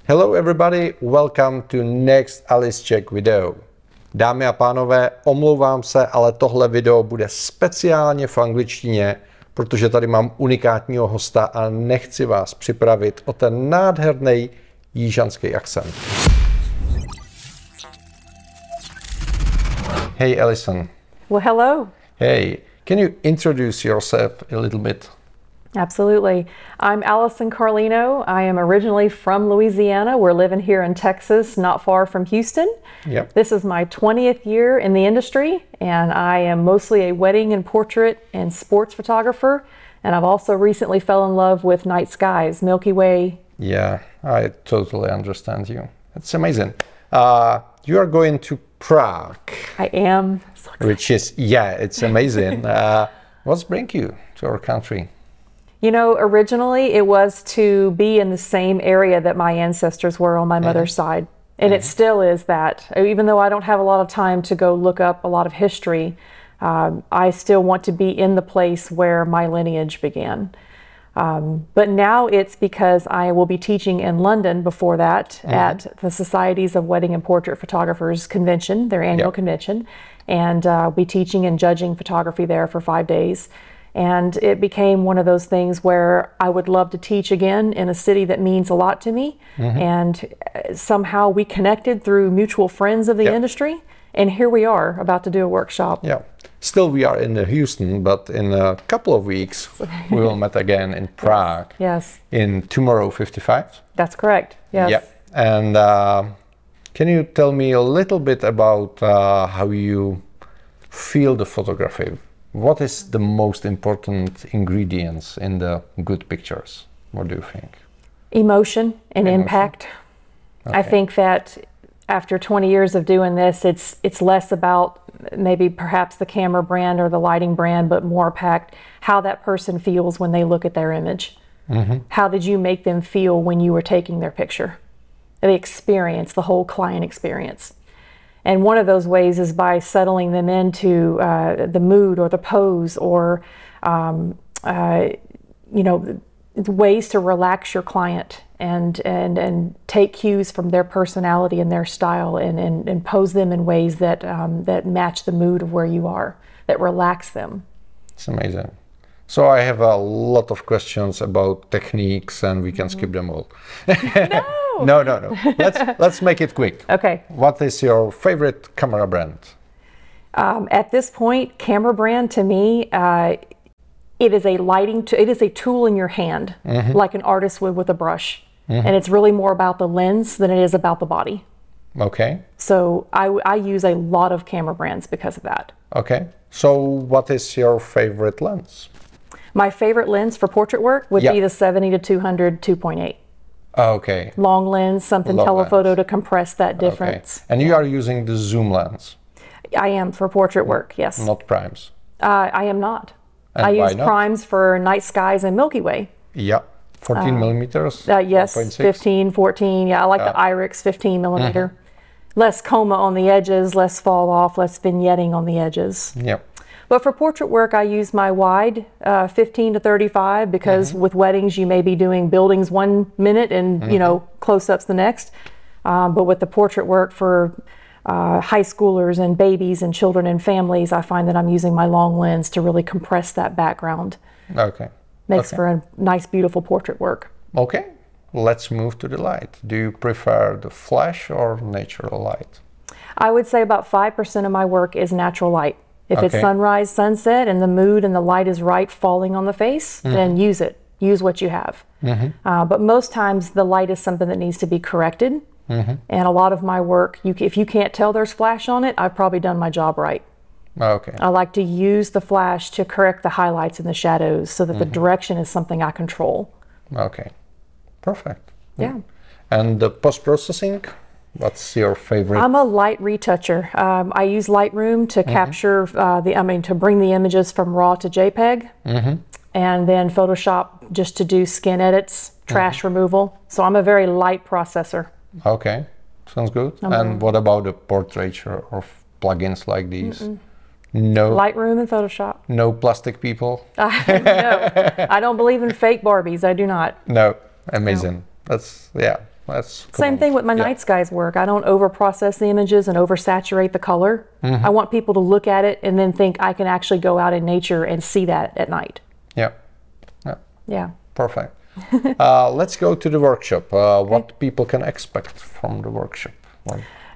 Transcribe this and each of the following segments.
Hello everybody, welcome to next Alisczech video. Dámy a pánové, omlouvám se, ale tohle video bude speciálně v angličtině, protože tady mám unikátního hosta a nechci vás připravit o ten nádherný jižanský akcent. Hey Alison. Well, hello. Hey, can you introduce yourself a little bit? Absolutely. I'm Alison Carlino. I am originally from Louisiana. We're living here in Texas, not far from Houston. Yep. This is my 20th year in the industry, and I am mostly a wedding and portrait and sports photographer. And I've also recently fell in love with night skies, Milky Way. Yeah, I totally understand you. It's amazing. You are going to Prague. I am. So which is, yeah, it's amazing. What's bring you to our country? You know, originally it was to be in the same area that my ancestors were on my mother's side. And it still is that. Even though I don't have a lot of time to go look up a lot of history, I still want to be in the place where my lineage began. But now it's because I will be teaching in London before that at the Societies of Wedding and Portrait Photographers Convention, their annual convention. And I'll be teaching and judging photography there for 5 days. And it became one of those things where I would love to teach again in a city that means a lot to me. And somehow we connected through mutual friends of the industry. And here we are about to do a workshop. Yeah. Still we are in Houston, but in a couple of weeks we will meet again in Prague. Yes. In Tomorrow 55. That's correct. Yes. Yeah. And can you tell me a little bit about how you feel the photography? What is the most important ingredients in the good pictures? What do you think? Emotion and impact. Okay. I think that after 20 years of doing this, it's less about maybe perhaps the camera brand or the lighting brand, but more about how that person feels when they look at their image. How did you make them feel when you were taking their picture? The experience, the whole client experience. And one of those ways is by settling them into the mood or the pose or, you know, ways to relax your client and take cues from their personality and their style and pose them in ways that, that match the mood of where you are, that relax them. It's amazing. So I have a lot of questions about techniques and we can skip them all. No. No. Let's make it quick. Okay. What is your favorite camera brand? At this point, camera brand to me, it is a it is a tool in your hand, like an artist would with a brush. And it's really more about the lens than it is about the body. Okay. So I use a lot of camera brands because of that. Okay. So what is your favorite lens? My favorite lens for portrait work would be the 70 to 200 2.8. Okay. Long lens, something Long telephoto lens. to compress that difference. Okay. And you are using the zoom lens? I am for portrait work, yes. Not primes? I am not. And I use not? primes for night skies and Milky Way. Yeah. 14 millimeters? Yes, 1.6? 15, 14. Yeah, I like the Irix 15 millimeter. Less coma on the edges, less fall off, less vignetting on the edges. Yeah. But for portrait work, I use my wide 15 to 35 because with weddings, you may be doing buildings 1 minute and, you know, close-ups the next. But with the portrait work for high schoolers and babies and children and families, I find that I'm using my long lens to really compress that background. Okay. Makes for a nice, beautiful portrait work. Okay. Let's move to the light. Do you prefer the flash or natural light? I would say about 5% of my work is natural light. If it's sunrise, sunset, and the mood and the light is right falling on the face, then use it. Use what you have. But most times the light is something that needs to be corrected. And a lot of my work, if you can't tell there's flash on it, I've probably done my job right. Okay. I like to use the flash to correct the highlights and the shadows so that the direction is something I control. Okay. Perfect. Yeah. And the post-processing? What's your favorite? I'm a light retoucher. I use Lightroom to capture to bring the images from RAW to JPEG, and then Photoshop just to do skin edits, trash removal. So I'm a very light processor. Okay, sounds good. And what about the portraiture or plugins like these? No. Lightroom and Photoshop. No plastic people? No, I don't believe in fake Barbies. I do not. No, amazing. No. That's, yeah, That's Same thing with my night skies work. I don't over-process the images and oversaturate the color. I want people to look at it and then think I can actually go out in nature and see that at night. Yeah. Yeah. Perfect. Let's go to the workshop. What people can expect from the workshop?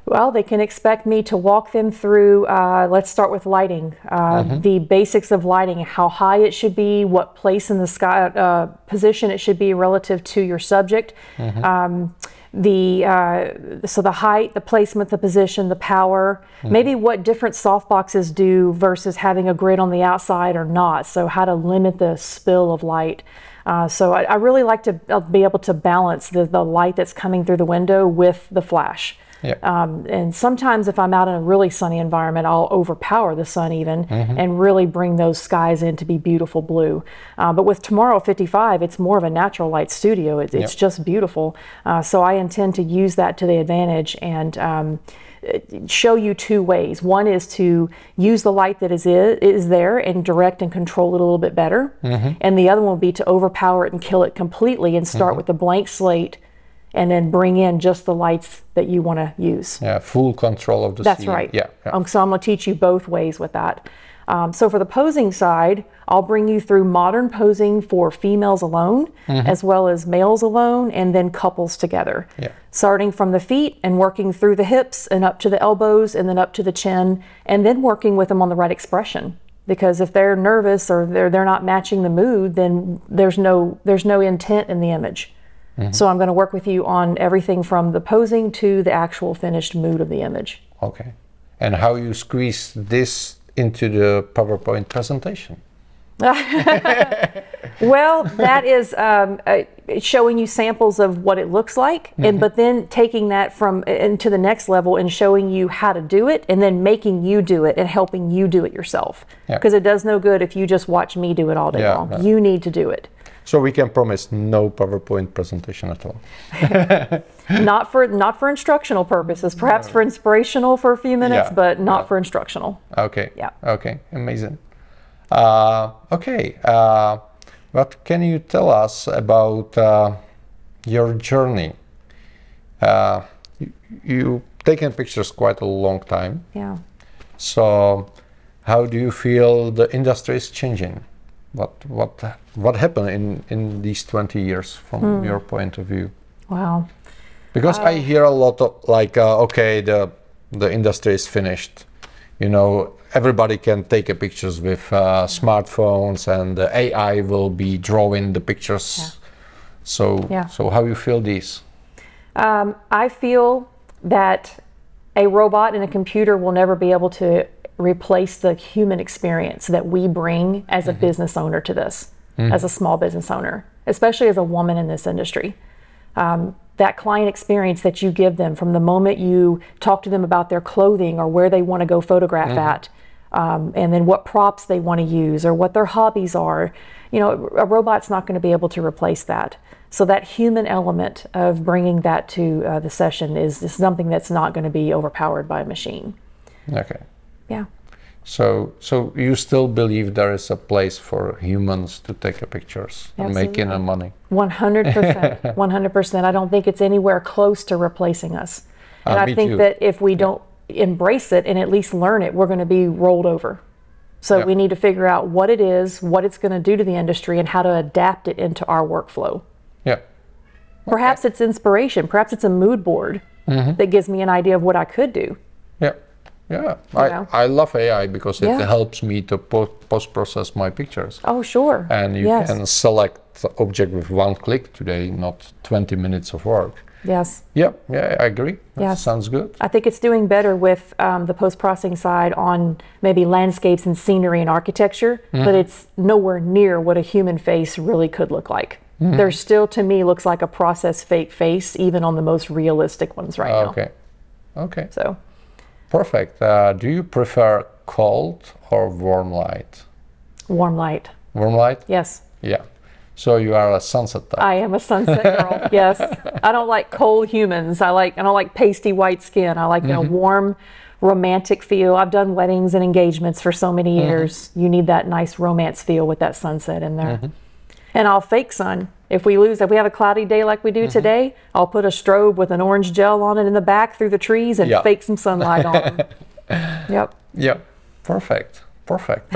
Well, they can expect me to walk them through, let's start with lighting, the basics of lighting, how high it should be, what place in the sky, position it should be relative to your subject, so the height, the placement, the position, the power, maybe what different softboxes do versus having a grid on the outside or not, so how to limit the spill of light. So I really like to be able to balance the light that's coming through the window with the flash. And sometimes if I'm out in a really sunny environment, I'll overpower the sun even and really bring those skies in to be beautiful blue. But with Tomorrow 55, it's more of a natural light studio. It's just beautiful. So I intend to use that to the advantage and show you two ways. One is to use the light that is there and direct and control it a little bit better. And the other one will be to overpower it and kill it completely and start with a blank slate and then bring in just the lights that you want to use. Yeah, full control of the That's scene. right. Yeah. So I'm going to teach you both ways with that. So for the posing side, I'll bring you through modern posing for females alone, as well as males alone, and then couples together. Starting from the feet and working through the hips and up to the elbows and then up to the chin, and then working with them on the right expression. Because if they're nervous or they're not matching the mood, then there's no intent in the image. So I'm going to work with you on everything from the posing to the actual finished mood of the image. Okay. And how you squeeze this into the PowerPoint presentation? Well, that is showing you samples of what it looks like, but then taking that into the next level and showing you how to do it and then making you do it and helping you do it yourself. Because it does no good if you just watch me do it all day long. You need to do it. So we can promise no PowerPoint presentation at all. Not for instructional purposes, perhaps for inspirational for a few minutes, but not for instructional. Okay. Yeah. Okay. Amazing. What can you tell us about your journey? You've taken pictures quite a long time. Yeah. So how do you feel the industry is changing? What happened in these 20 years from your point of view? Wow. Because I hear a lot of okay, the industry is finished. You know, everybody can take pictures with smartphones, and the AI will be drawing the pictures. So how you feel these? I feel that a robot and a computer will never be able to replace the human experience that we bring as a business owner to this, as a small business owner, especially as a woman in this industry. That client experience that you give them from the moment you talk to them about their clothing or where they want to go photograph at, and then what props they want to use or what their hobbies are, you know, a robot's not going to be able to replace that. So that human element of bringing that to the session is something that's not going to be overpowered by a machine. Okay. Yeah. So you still believe there is a place for humans to take pictures and making money? 100%. 100%. I don't think it's anywhere close to replacing us. And I think that if we don't embrace it and at least learn it, we're going to be rolled over. So we need to figure out what it is, what it's going to do to the industry, and how to adapt it into our workflow. Yeah. Perhaps it's inspiration. Perhaps it's a mood board that gives me an idea of what I could do. Yeah. Yeah, I love AI because it helps me to post-process my pictures. Oh, sure. And you can select the object with one click today, not 20 minutes of work. Yes. Yeah, I agree. That sounds good. I think it's doing better with the post-processing side on maybe landscapes and scenery and architecture, but it's nowhere near what a human face really could look like. There still, to me, looks like a processed fake face, even on the most realistic ones right now. Okay. So. Perfect. Do you prefer cold or warm light? Warm light. Warm light? Yes. Yeah. So you are a sunset type. I am a sunset girl. Yes. I don't like cold humans. I don't like pasty white skin. I like a warm, romantic feel. I've done weddings and engagements for so many years. You need that nice romance feel with that sunset in there. And I'll fake sun. If we have a cloudy day like we do today, I'll put a strobe with an orange gel on it in the back through the trees and fake some sunlight on them. Yep. Yep. Perfect. Perfect.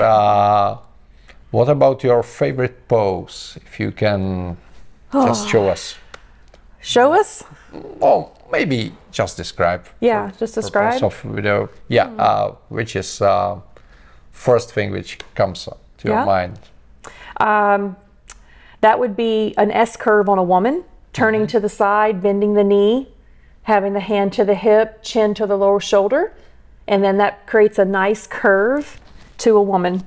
What about your favorite pose? If you can just show us. Show us? Well, maybe just describe. Yeah, just describe. Of video. Yeah. Which is first thing which comes to your mind? That would be an S curve on a woman, turning to the side, bending the knee, having the hand to the hip, chin to the lower shoulder, and then that creates a nice curve to a woman.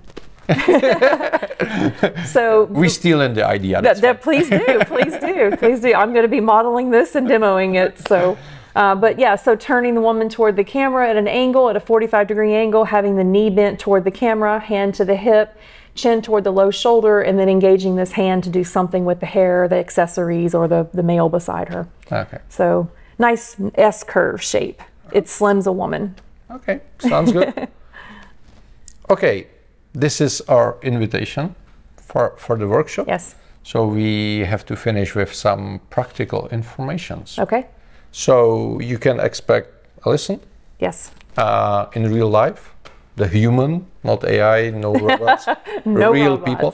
So we steal in the idea. Please do, please do, please do. I'm going to be modeling this and demoing it. So, but yeah, so turning the woman toward the camera at an angle, at a 45-degree angle, having the knee bent toward the camera, hand to the hip, chin toward the low shoulder, and then engaging this hand to do something with the hair, the accessories, or the male beside her. Okay. So nice S curve shape. It slims a woman. Okay, sounds good. Okay, this is our invitation for the workshop. Yes. So we have to finish with some practical informations. Okay. So you can expect Alison. Yes. In real life. The human, not AI, no robots, no real robots. people.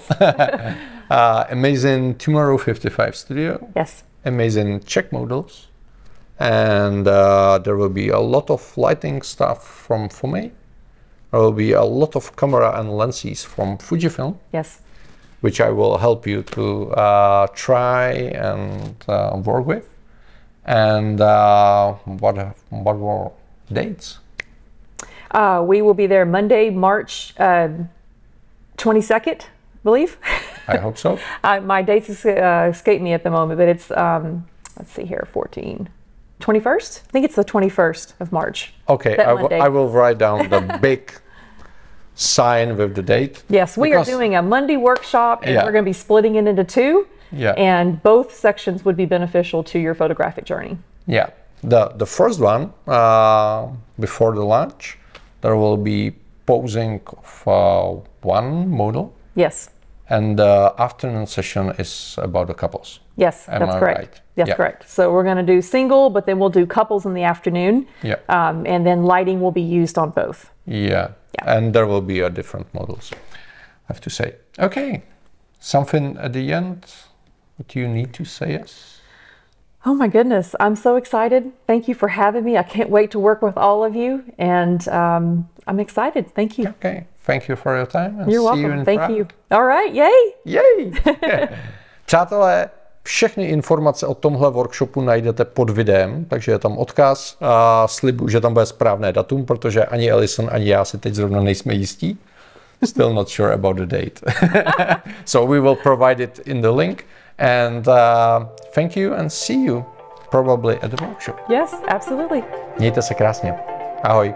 Amazing Tomorrow 55 studio. Yes. Amazing Czech models. And there will be a lot of lighting stuff from me. There will be a lot of camera and lenses from Fujifilm. Yes. Which I will help you to try and work with. And what were dates? We will be there Monday, March 22nd, I believe. I hope so. My dates escape me at the moment, but it's, let's see here, 21st? I think it's the 21st of March. Okay, I will write down the big sign with the date. Yes, we are doing a Monday workshop, and we're going to be splitting it into two. Yeah. And both sections would be beneficial to your photographic journey. Yeah. The first one, before the launch, there will be posing of one model. Yes. And the afternoon session is about the couples. Yes, Am that's I correct. right? That's Yeah. correct. So we're going to do single, but then we'll do couples in the afternoon. Yeah. And then lighting will be used on both. Yeah. And there will be different models, I have to say. Okay. Something at the end that you need to say us? Oh my goodness, I'm so excited. Thank you for having me. I can't wait to work with all of you, and I'm excited. Thank you. Okay, thank you for your time. And You're see welcome. You in Thank Prague. you. All right, yay! Yay! Přátelé, všechny informace o tomhle workshopu najdete pod videem, takže je tam odkaz. Slibuju, že tam bude správné datum, protože ani Alison, ani já si teď zrovna nejsme jistí. Still not sure about the date. So we will provide it in the link. And thank you and see you probably at the workshop. Yes, absolutely. Mějte se krásně. Ahoj.